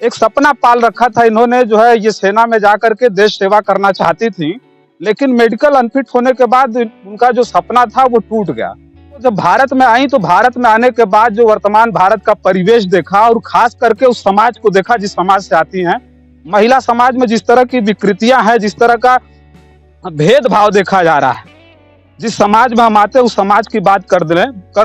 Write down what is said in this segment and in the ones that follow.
एक सपना पाल रखा था इन्होंने, जो है ये सेना में जाकर के देश सेवा करना चाहती थी, लेकिन मेडिकल अनफिट होने के बाद उनका जो सपना था वो टूट गया। तो जब भारत में आई तो भारत में आने के बाद जो वर्तमान भारत का परिवेश देखा और खास करके उस समाज को देखा जिस समाज से आती हैं, महिला समाज में जिस तरह की विकृतियां हैं, जिस तरह का भेदभाव देखा जा रहा है, जिस समाज में हम आते हैं उस समाज की बात कर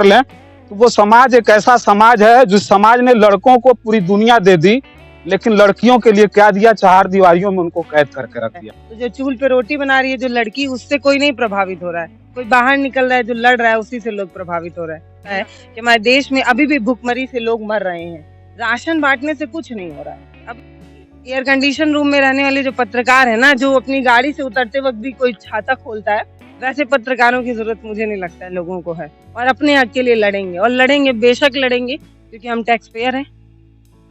लें तो वो समाज एक ऐसा समाज है जिस समाज ने लड़कों को पूरी दुनिया दे दी, लेकिन लड़कियों के लिए क्या दिया, चार दीवारियों में उनको कैद करके रख दिया। तो जो चूल्हे पे रोटी बना रही है जो लड़की, उससे कोई नहीं प्रभावित हो रहा है। कोई बाहर निकल रहा है जो लड़ रहा है उसी से लोग प्रभावित हो रहे हैं कि हमारे देश में अभी भी भूखमरी से लोग मर रहे हैं। राशन बांटने से कुछ नहीं हो रहा है। अब एयर कंडीशन रूम में रहने वाले जो पत्रकार है ना, जो अपनी गाड़ी से उतरते वक्त भी कोई छाता खोलता है, वैसे पत्रकारों की जरूरत मुझे नहीं लगता है लोगों को है। और अपने हक के लिए लड़ेंगे और लड़ेंगे, बेशक लड़ेंगे, क्योंकि हम टैक्स पेयर हैं।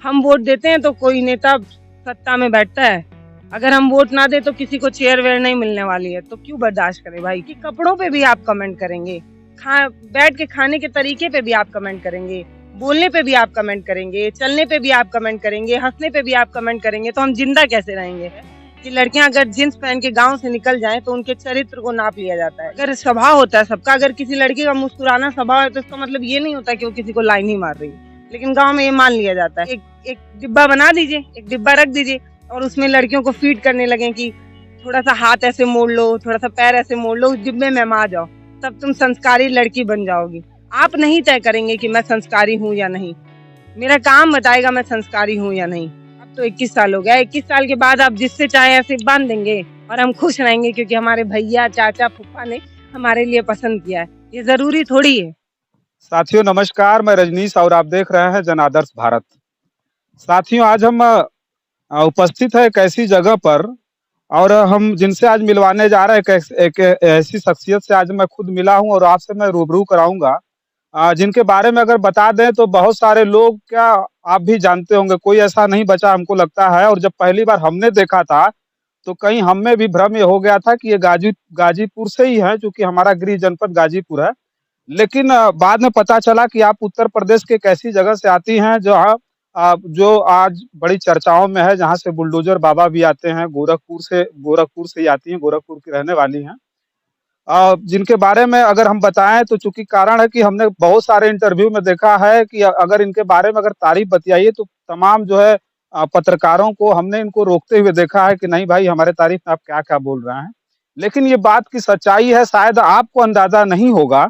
हम वोट देते हैं तो कोई नेता सत्ता में बैठता है, अगर हम वोट ना दे तो किसी को चेयर वेयर नहीं मिलने वाली है, तो क्यों बर्दाश्त करें भाई। कि कपड़ों पे भी आप कमेंट करेंगे, बैठ के खाने के तरीके पे भी आप कमेंट करेंगे, बोलने पे भी आप कमेंट करेंगे, चलने पे भी आप कमेंट करेंगे, हंसने पे भी आप कमेंट करेंगे, तो हम जिंदा कैसे रहेंगे। कि लड़कियां अगर जींस पहन के गांव से निकल जाएं तो उनके चरित्र को नाप लिया जाता है। अगर स्वभाव होता है सबका, अगर किसी लड़की का मुस्कुराना स्वभाव है तो इसका मतलब ये नहीं होता कि वो किसी को लाइन ही मार रही है, लेकिन गांव में ये मान लिया जाता है। एक डिब्बा बना दीजिए, एक डिब्बा रख दीजिए और उसमें लड़कियों को फीड करने लगे कि थोड़ा सा हाथ ऐसे मोड़ लो, थोड़ा सा पैर ऐसे मोड़ लो, उस डिब्बे में आ जाओ, तब तुम संस्कारी लड़की बन जाओगी। आप नहीं तय करेंगे कि मैं संस्कारी हूँ या नहीं, मेरा काम बताएगा मैं संस्कारी हूँ या नहीं। अब तो 21 साल हो गया, 21 साल के बाद आप जिससे चाहे ऐसे बांध देंगे और हम खुश रहेंगे क्योंकि हमारे भैया, चाचा, फूफा ने हमारे लिए पसंद किया है। ये जरूरी थोड़ी है। साथियों नमस्कार, मैं रजनीश और आप देख रहे हैं जन आदर्श भारत। साथियों आज हम उपस्थित है एक ऐसी जगह पर और हम जिनसे आज मिलवाने जा रहे हैं, एक ऐसी शख्सियत से आज मैं खुद मिला हूं और आपसे मैं रूबरू कराऊंगा, जिनके बारे में अगर बता दें तो बहुत सारे लोग, क्या आप भी जानते होंगे, कोई ऐसा नहीं बचा हमको लगता है। और जब पहली बार हमने देखा था तो कहीं हम में भी भ्रम ये हो गया था कि ये गाजीपुर से ही है, क्योंकि हमारा गृह जनपद गाजीपुर है। लेकिन बाद में पता चला कि आप उत्तर प्रदेश के एक ऐसी जगह से आती हैं जो आज बड़ी चर्चाओं में है, जहां से बुलडोजर बाबा भी आते हैं। गोरखपुर से ही आती हैं, गोरखपुर की रहने वाली हैं, जिनके बारे में अगर हम बताएं तो चूंकि कारण है कि हमने बहुत सारे इंटरव्यू में देखा है कि अगर इनके बारे में अगर तारीफ बतियाइए तो तमाम जो है पत्रकारों को हमने इनको रोकते हुए देखा है कि नहीं भाई, हमारे तारीफ में आप क्या क्या बोल रहे हैं। लेकिन ये बात की सच्चाई है, शायद आपको अंदाजा नहीं होगा,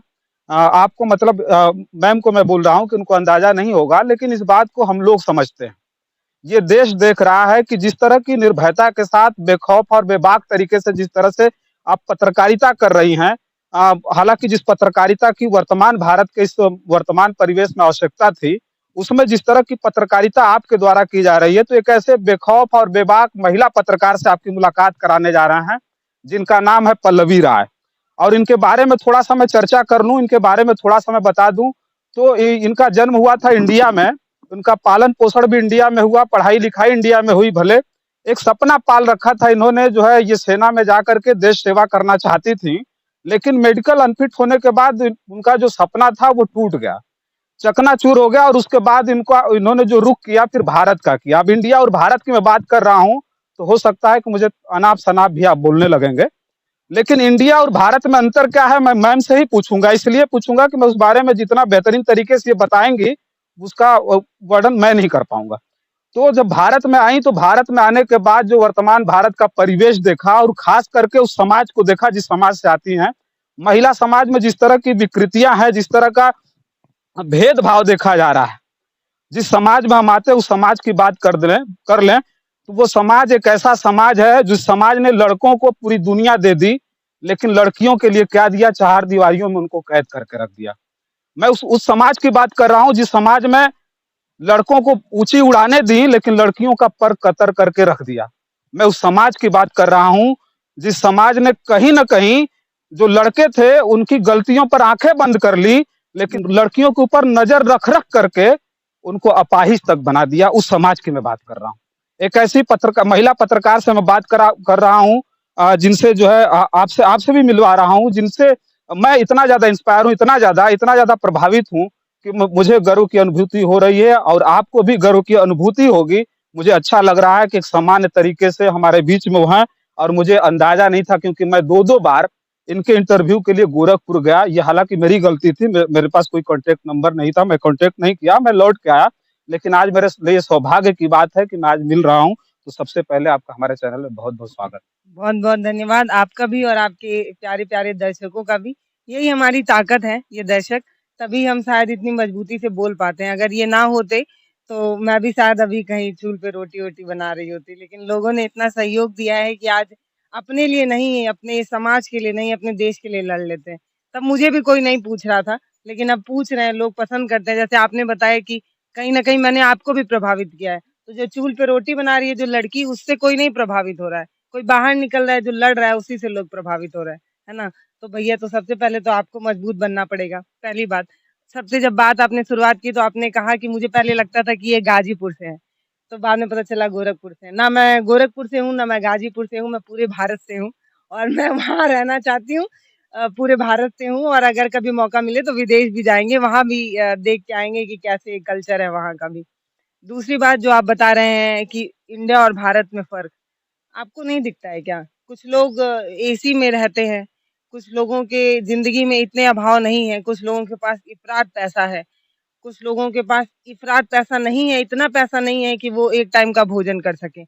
आपको मतलब मैम को मैं बोल रहा हूँ कि उनको अंदाजा नहीं होगा, लेकिन इस बात को हम लोग समझते हैं। ये देश देख रहा है कि जिस तरह की निर्भयता के साथ, बेखौफ और बेबाक तरीके से जिस तरह से आप पत्रकारिता कर रही हैं, हालांकि जिस पत्रकारिता की वर्तमान भारत के इस वर्तमान परिवेश में आवश्यकता थी, उसमें जिस तरह की पत्रकारिता आपके द्वारा की जा रही है, तो एक ऐसे बेखौफ और बेबाक महिला पत्रकार से आपकी मुलाकात कराने जा रहे हैं, जिनका नाम है पल्लवी राय। और इनके बारे में थोड़ा सा मैं चर्चा कर लूं, इनके बारे में थोड़ा सा मैं बता दूं तो इनका जन्म हुआ था इंडिया में, उनका पालन पोषण भी इंडिया में हुआ, पढ़ाई लिखाई इंडिया में हुई। भले एक सपना पाल रखा था इन्होंने, जो है ये सेना में जाकर के देश सेवा करना चाहती थी, लेकिन मेडिकल अनफिट होने के बाद उनका जो सपना था वो टूट गया, चकनाचूर हो गया। और उसके बाद इन्होंने जो रुख किया फिर भारत का किया। अब इंडिया और भारत की मैं बात कर रहा हूँ तो हो सकता है कि मुझे अनाप शनाप भी आप बोलने लगेंगे, लेकिन इंडिया और भारत में अंतर क्या है मैं मैम से ही पूछूंगा। इसलिए पूछूंगा कि मैं उस बारे में जितना बेहतरीन तरीके से ये बताएंगी उसका वर्णन मैं नहीं कर पाऊंगा। तो जब भारत में आई तो भारत में आने के बाद जो वर्तमान भारत का परिवेश देखा और खास करके उस समाज को देखा जिस समाज से आती हैं, महिला समाज में जिस तरह की विकृतियां हैं, जिस तरह का भेदभाव देखा जा रहा है, जिस समाज में हम आते हैं उस समाज की बात कर लें तो वो समाज एक ऐसा समाज है जिस समाज ने लड़कों को पूरी दुनिया दे दी, लेकिन लड़कियों के लिए क्या दिया, चार दीवारियों में उनको कैद करके रख दिया। मैं उस समाज की बात कर रहा हूं जिस समाज में लड़कों को ऊंची उड़ाने दी, लेकिन लड़कियों का पर कतर करके रख दिया। मैं उस समाज की बात कर रहा हूं जिस समाज ने कहीं ना कहीं जो लड़के थे उनकी गलतियों पर आंखें बंद कर ली, लेकिन लड़कियों के ऊपर नजर रख रख करके उनको अपाहिज तक बना दिया। उस समाज की मैं बात कर रहा हूँ। एक ऐसी महिला पत्रकार से मैं बात कर रहा हूँ, जिनसे जो है आपसे भी मिलवा रहा हूँ, जिनसे मैं इतना ज्यादा इंस्पायर हूँ, इतना ज्यादा प्रभावित हूँ कि मुझे गर्व की अनुभूति हो रही है और आपको भी गर्व की अनुभूति होगी मुझे अच्छा लग रहा है कि एक सामान्य तरीके से हमारे बीच में वो हैं और मुझे अंदाज़ा नहीं था क्योंकि मैं 2-2 बार इनके इंटरव्यू के लिए गोरखपुर गया। ये हालाँकि मेरी गलती थी, मेरे पास कोई कॉन्टैक्ट नंबर नहीं था, मैं कॉन्टैक्ट नहीं किया, मैं लौट के आया। लेकिन आज मेरे लिए सौभाग्य की बात है कि मैं आज मिल रहा हूँ। तो सबसे पहले आपका हमारे चैनल में बहुत-बहुत स्वागत। बहुत-बहुत धन्यवाद आपका भी और आपके प्यारे-प्यारे दर्शकों का भी। यही हमारी ताकत है, ये दर्शक, तभी हम शायद इतनी मजबूती से बोल पाते हैं। अगर ये ना होते, तो मैं भी शायद अभी कहीं चूल्ह पे रोटी-वोटी बना रही होती। लेकिन लोगों ने इतना सहयोग दिया है कि आज अपने लिए नहीं, अपने समाज के लिए नहीं, अपने देश के लिए लड़ लेते हैं। तब मुझे भी कोई नहीं पूछ रहा था, लेकिन अब पूछ रहे हैं, लोग पसंद करते हैं। जैसे आपने बताया कि कहीं न कहीं मैंने आपको भी प्रभावित किया है। तो जो चूल्ह पे रोटी बना रही है जो लड़की, उससे कोई नहीं प्रभावित हो रहा है। कोई बाहर निकल रहा है, जो लड़ रहा है, उसी से लोग प्रभावित हो रहे हैं, है ना? तो भैया तो सबसे पहले तो आपको मजबूत बनना पड़ेगा, पहली बात। सबसे जब बात आपने शुरुआत की तो आपने कहा कि मुझे पहले लगता था कि ये गाज़ीपुर से हैं, तो बाद में पता चला गोरखपुर से हैं। ना मैं गोरखपुर से हूँ, ना मैं गाज़ीपुर से हूँ, मैं पूरे भारत से हूँ और मैं वहाँ रहना चाहती हूँ। पूरे भारत से हूँ और अगर कभी मौका मिले तो विदेश भी जाएँगे, वहाँ भी देख के आएँगे कि कैसे कल्चर है वहाँ का भी। दूसरी बात जो आप बता रहे हैं कि इंडिया और भारत में फ़र्क, आपको नहीं दिखता है क्या? कुछ लोग एसी में रहते हैं, कुछ लोगों के ज़िंदगी में इतने अभाव नहीं है, कुछ लोगों के पास इफ़रात पैसा है, कुछ लोगों के पास इफ़रात पैसा नहीं है, इतना पैसा नहीं है कि वो एक टाइम का भोजन कर सकें।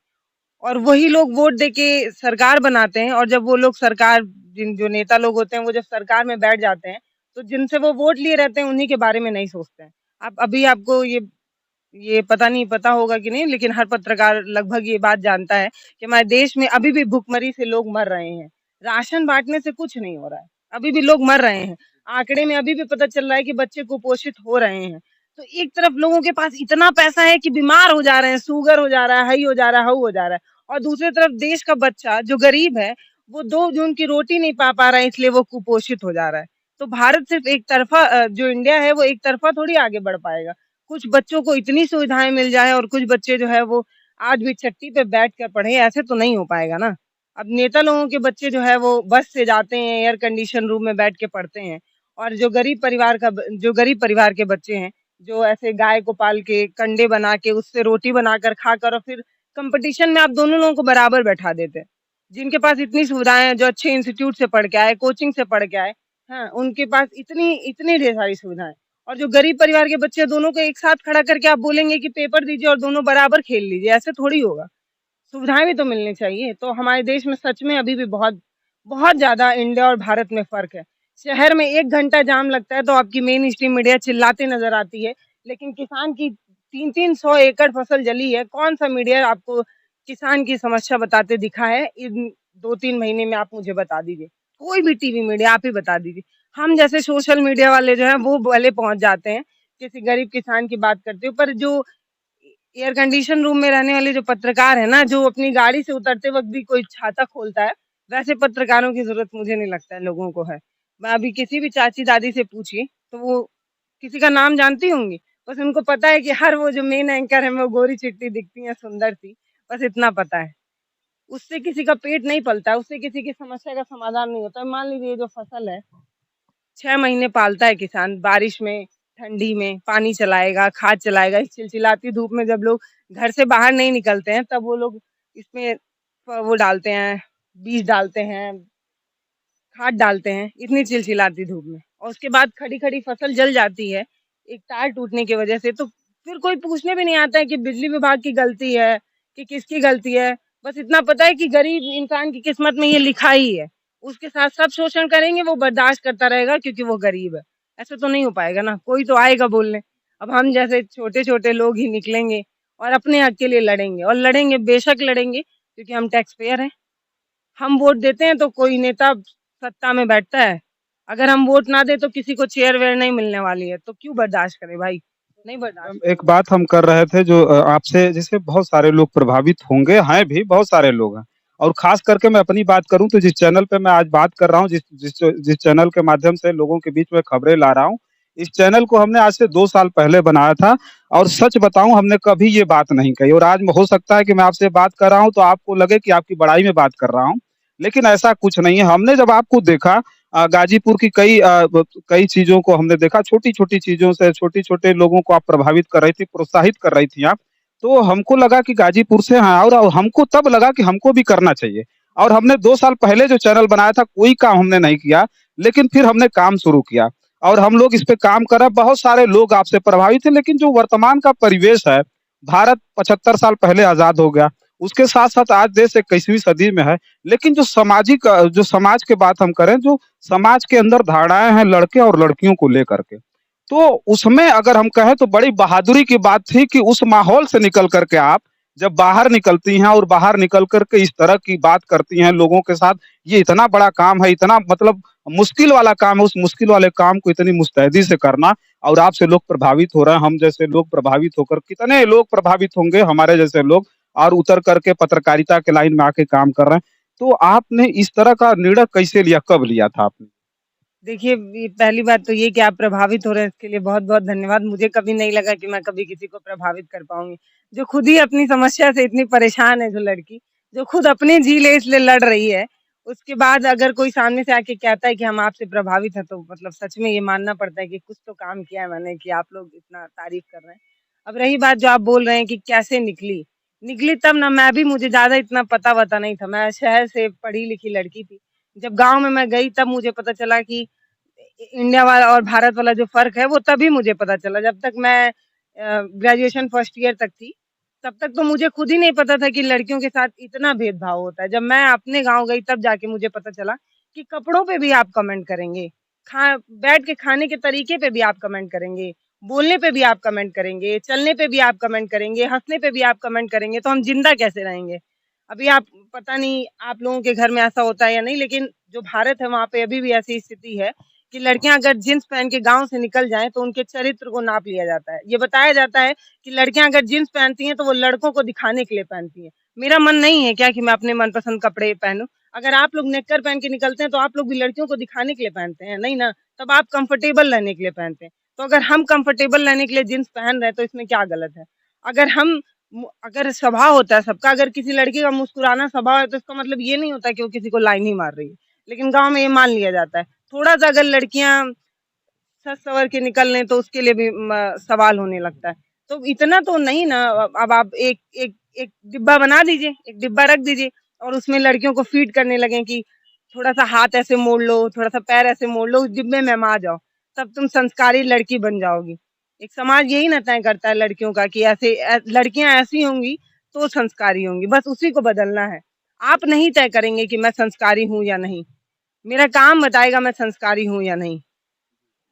और वही लोग वोट देके सरकार बनाते हैं और जब वो लोग सरकार जिन जो नेता लोग होते हैं, वो जब सरकार में बैठ जाते हैं, तो जिनसे वो वोट लिए रहते हैं, उन्हीं के बारे में नहीं सोचते हैं। आप अभी आपको ये पता नहीं पता होगा कि नहीं लेकिन हर पत्रकार लगभग ये बात जानता है कि हमारे देश में अभी भी भुखमरी से लोग मर रहे हैं। राशन बाँटने से कुछ नहीं हो रहा है। अभी भी लोग मर रहे हैं। आंकड़े में अभी भी पता चल रहा है कि बच्चे कुपोषित हो रहे हैं। तो एक तरफ लोगों के पास इतना पैसा है कि बीमार हो जा रहे हैं, शुगर हो जा रहा है, हई हो जा रहा है, हऊ हो जा रहा है और दूसरी तरफ देश का बच्चा जो गरीब है, वो 2 जून की रोटी नहीं पा रहा है इसलिए वो कुपोषित हो जा रहा है। तो भारत सिर्फ एक तरफ़ा जो इंडिया है वो एक तरफ़ा थोड़ी आगे बढ़ पाएगा। कुछ बच्चों को इतनी सुविधाएँ मिल जाएँ और कुछ बच्चे जो है वो आज भी चट्टी पे बैठ कर पढ़ें, ऐसे तो नहीं हो पाएगा ना। अब नेता लोगों के बच्चे जो है वो बस से जाते हैं, एयर कंडीशन रूम में बैठ के पढ़ते हैं और जो गरीब परिवार के बच्चे हैं, जो ऐसे गाय को पाल के, कंडे बना के, उससे रोटी बनाकर खाकर और फिर कॉम्पिटिशन में आप दोनों लोगों को बराबर बैठा देते हैं। जिनके पास इतनी सुविधाएँ हैं, जो अच्छे इंस्टीट्यूट से पढ़ के आए, कोचिंग से पढ़ के आए, हाँ, उनके पास इतनी इतनी ढेर सारी सुविधाएँ। और जो गरीब परिवार के बच्चे हैं, दोनों को एक साथ खड़ा करके आप बोलेंगे कि पेपर दीजिए और दोनों बराबर खेल लीजिए, ऐसे थोड़ी होगा। सुविधाएँ भी तो मिलनी चाहिए। तो हमारे देश में सच में अभी भी बहुत बहुत ज़्यादा इंडिया और भारत में फ़र्क है। शहर में 1 घंटा जाम लगता है तो आपकी मेन स्ट्रीम मीडिया चिल्लाते नज़र आती है, लेकिन किसान की 3-3 सौ एकड़ फसल जली है, कौन-सा मीडिया आपको किसान की समस्या बताते दिखा है? इन 2-3 महीने में आप मुझे बता दीजिए। कोई भी टीवी मीडिया आप ही बता दीजिए। हम जैसे सोशल मीडिया वाले जो हैं वो भले पहुँच जाते हैं, किसी गरीब किसान की बात करते हो, पर जो एयर कंडीशन रूम में रहने वाले जो पत्रकार हैं ना, जो अपनी गाड़ी से उतरते वक़्त भी कोई छाता खोलता है, वैसे पत्रकारों की ज़रूरत मुझे नहीं लगता है लोगों को है। मैं अभी किसी भी चाची-दादी से पूछिए, तो वो किसी का नाम जानती होंगी, बस उनको पता है कि हर वो जो मेन एंकर है, वो गोरी-चिट्टी दिखती हैं, सुंदर-सी, बस इतना पता है। उससे किसी का पेट नहीं पलता है, उससे किसी की समस्या का समाधान नहीं होता है। मान लीजिए ये जो फसल है 6 महीने पालता है किसान, बारिश में, ठंडी में, पानी चलाएगा, खाद चलाएगा, इस चिलचिलाती धूप में जब लोग घर से बाहर नहीं निकलते हैं, तब वो लोग इसमें वो डालते हैं, बीज डालते हैं, खाद डालते हैं, इतनी चिलचिलाती धूप में और उसके बाद खड़ी-खड़ी फसल जल जाती है, एक तार टूटने की वजह से, तो फिर कोई पूछने भी नहीं आता है कि बिजली विभाग की गलती है, कि किसकी गलती है। बस इतना पता है कि गरीब इंसान की किस्मत में ये लिखा ही है। उसके साथ सब शोषण करेंगे, वो बर्दाश्त करता रहेगा क्योंकि वो गरीब है। ऐसे तो नहीं हो पाएगा ना, कोई तो आएगा बोलने। अब हम जैसे छोटे-छोटे लोग ही निकलेंगे और अपने हक के लिए लड़ेंगे और लड़ेंगे, बेशक लड़ेंगे क्योंकि हम टैक्स पेयर हैं। हम वोट देते हैं तो कोई नेता सत्ता में बैठता है। अगर हम वोट ना दें तो किसी को चेयर-वेयर नहीं मिलने वाली है, तो क्यों बर्दाश्त करें भाई? नहीं बर्दाश्त। एक बात हम कर रहे थे जो आपसे जैसे बहुत सारे लोग प्रभावित होंगे, हैं भी, बहुत सारे लोग हैं। और ख़ास करके मैं अपनी बात करूँ तो जिस चैनल पे मैं आज बात कर रहा हूँ, जिस चैनल के माध्यम से लोगों के बीच में खबरें ला रहा हूँ, इस चैनल को हमने आज से 2 साल पहले बनाया था और सच बताऊँ हमने कभी ये बात नहीं कही और आज हो सकता है कि मैं आपसे बात कर रहा हूँ तो आपको लगे कि आपकी बड़ाई में बात कर रहा हूँ। लेकिन ऐसा कुछ नहीं है। हमने जब आपको देखा गाज़ीपुर की कई चीज़ों को हमने देखा, छोटी-छोटी चीज़ों से छोटे-छोटे लोगों को आप प्रभावित कर रही थी, प्रोत्साहित कर रही थी आप। तो हमको लगा कि गाजीपुर से हैं और हमको तब लगा कि हमको भी करना चाहिए। और हमने 2 साल पहले जो चैनल बनाया था, कोई काम हमने नहीं किया, लेकिन फिर हमने काम शुरू किया और हम लोग इस पे काम कर रहे हैं। बहुत सारे लोग आपसे प्रभावित हैं, लेकिन जो वर्तमान का परिवेश है, भारत 75 साल पहले आज़ाद हो गया। उसके साथ-साथ आज देश 21वीं सदी में है। लेकिन जो समाज की बात हम करें, जो समाज के अंदर धारणाएँ हैं लड़के और लड़कियों को लेकर के, तो उसमें अगर हम कहें तो बड़ी बहादुरी की बात थी कि उस माहौल से निकल कर के आप जब बाहर निकलती हैं और बाहर निकल कर के इस तरह की बात करती हैं लोगों के साथ, ये इतना बड़ा काम है, इतना मतलब मुश्किल वाला काम है, उस मुश्किल वाले काम को इतनी मुस्तैदी से करना और आपसे लोग प्रभावित हो रहे हैं, हम जैसे लोग प्रभावित होकर कितने लोग प्रभावित होंगे हमारे जैसे लोग और उतर करके पत्रकारिता के लाइन में आके काम कर रहे हैं। तो आपने इस तरह का निर्णय कैसे लिया, कब लिया था आपने? देखिए, ये पहली बात तो ये कि आप प्रभावित हो रहे हैं, इसके लिए बहुत-बहुत धन्यवाद। मुझे कभी नहीं लगा कि मैं कभी किसी को प्रभावित कर पाऊँगी। जो खुद ही अपनी समस्या से इतनी परेशान है जो लड़की, जो खुद अपने जी ले इसलिए लड़ रही है, उसके बाद अगर कोई सामने से आके कहता है कि हम आपसे प्रभावित हैं, तो मतलब सच में ये मानना पड़ता है कि कुछ तो काम किया है मैंने कि आप लोग इतना तारीफ़ कर रहे हैं। अब रही बात जो आप बोल रहे हैं कि कैसे निकली, निकली तब ना मैं भी मुझे ज़्यादा इतना पता-वता नहीं था। मैं शहर से पढ़ी-लिखी लड़की थी। जब गाँव में मैं गई तब मुझे पता चला कि इंडिया वाला और भारत वाला जो फ़र्क है वो तभी मुझे पता चला। जब तक मैं ग्रेजुएशन फर्स्ट ईयर तक थी, तब तक तो मुझे खुद ही नहीं पता था कि लड़कियों के साथ इतना भेदभाव होता है। जब मैं अपने गाँव गई तब जाके मुझे पता चला कि कपड़ों पे भी आप कमेंट करेंगे, बैठ के खाने के तरीके पे भी आप कमेंट करेंगे, बोलने पे भी आप कमेंट करेंगे, चलने पे भी आप कमेंट करेंगे, हँसने पे भी आप कमेंट करेंगे, तो हम ज़िंदा कैसे रहेंगे? अभी आप पता नहीं आप लोगों के घर में ऐसा होता है या नहीं, लेकिन जो भारत है वहाँ पे अभी भी ऐसी स्थिति है कि लड़कियां अगर जींस पहन के गांव से निकल जाएं तो उनके चरित्र को नाप लिया जाता है। ये बताया जाता है कि लड़कियां अगर जींस पहनती हैं तो वो लड़कों को दिखाने के लिए पहनती हैं। मेरा मन नहीं है क्या कि मैं अपने मनपसंद कपड़े पहनूं। अगर आप लोग नेकर पहन के निकलते हैं तो आप लोग भी लड़कियों को दिखाने के लिए पहनते हैं, नहीं ना? तब आप कंफर्टेबल रहने के लिए पहनते हैं। तो अगर हम कंफर्टेबल रहने के लिए जींस पहन रहे हैं तो इसमें क्या गलत है? अगर हम अगर स्वभाव होता है सबका, अगर किसी लड़की का मुस्कुराना स्वभाव है तो इसका मतलब ये नहीं होता कि वो किसी को लाइन ही मार रही है। लेकिन गांव में ये मान लिया जाता है। थोड़ा-सा अगर लड़कियाँ सज-संवर के निकल लें तो उसके लिए भी सवाल होने लगता है। तो इतना तो नहीं ना। अब आप एक एक एक डिब्बा बना दीजिए, एक डिब्बा रख दीजिए और उसमें लड़कियों को फीड करने लगें कि थोड़ा-सा हाथ ऐसे मोड़ लो, थोड़ा-सा पैर ऐसे मोड़ लो, उस डिब्बे में आ जाओ, तब तुम संस्कारी लड़की बन जाओगी। एक समाज यही ना तय करता है लड़कियों का कि ऐसे लड़कियाँ ऐसी होंगी तो संस्कारी होंगी, बस उसी को बदलना है। आप नहीं तय करेंगे कि मैं संस्कारी हूँ या नहीं। मेरा काम बताएगा मैं संस्कारी हूँ या नहीं।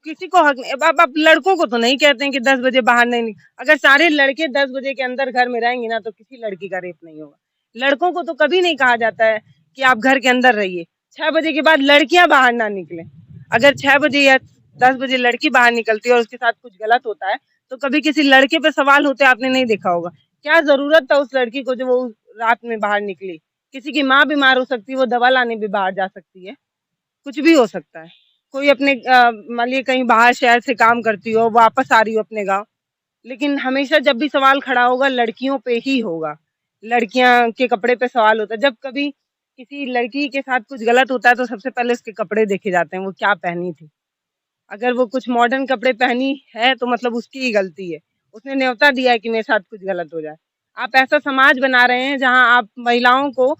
किसी को हक नहीं। अब आप लड़कों को तो नहीं कहते हैं कि 10 बजे बाहर नहीं अगर सारे लड़के 10 बजे के अंदर घर में रहेंगे ना तो किसी लड़की का रेप नहीं होगा। लड़कों को तो कभी नहीं कहा जाता है कि आप घर के अंदर रहिए। 6 बजे के बाद लड़कियां बाहर ना निकलें। अगर 6 बजे या 10 बजे लड़की बाहर निकलती है और उसके साथ कुछ गलत होता है तो कभी किसी लड़के पे सवाल होते आपने नहीं देखा होगा। क्या जरूरत था उस लड़की को जो वो रात में बाहर निकली? किसी की माँ बीमार हो सकती है, वो दवा लाने भी बाहर जा सकती है। कुछ भी हो सकता है। कोई अपने मान लीजिए कहीं बाहर शहर से काम करती हो, वापस आ रही हो अपने गाँव, लेकिन हमेशा जब भी सवाल खड़ा होगा लड़कियों पे ही होगा। लड़कियाँ के कपड़े पे सवाल होता है। जब कभी किसी लड़की के साथ कुछ गलत होता है तो सबसे पहले उसके कपड़े देखे जाते हैं, वो क्या पहनी थी। अगर वो कुछ मॉडर्न कपड़े पहनी है तो मतलब उसकी ही गलती है। उसने न्योता दिया है कि मेरे साथ कुछ गलत हो जाए। आप ऐसा समाज बना रहे हैं जहाँ आप महिलाओं को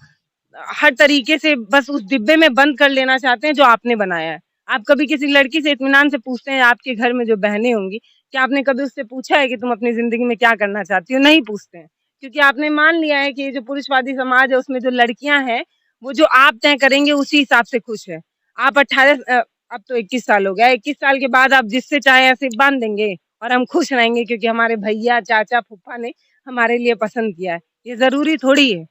हर तरीके से बस उस डिब्बे में बंद कर लेना चाहते हैं जो आपने बनाया है। आप कभी किसी लड़की से इत्मीनान से पूछते हैं, आपके घर में जो बहनें होंगी, क्या आपने कभी उससे पूछा है कि तुम अपनी ज़िंदगी में क्या करना चाहती हो? नहीं पूछते हैं, क्योंकि आपने मान लिया है कि ये जो पुरुषवादी समाज है उसमें जो लड़कियाँ हैं, वो जो आप तय करेंगे उसी हिसाब से खुश है। आप 18 अब तो 21 साल हो गया, 21 साल के बाद आप जिससे चाहें ऐसे बाँध देंगे और हम खुश रहेंगे क्योंकि हमारे भैया, चाचा, फूफा ने हमारे लिए पसंद किया है। ये ज़रूरी थोड़ी है।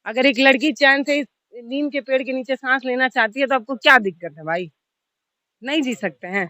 अगर एक लड़की चैन से नीम के पेड़ के नीचे सांस लेना चाहती है तो आपको क्या दिक्कत है भाई? नहीं जी सकते हैं।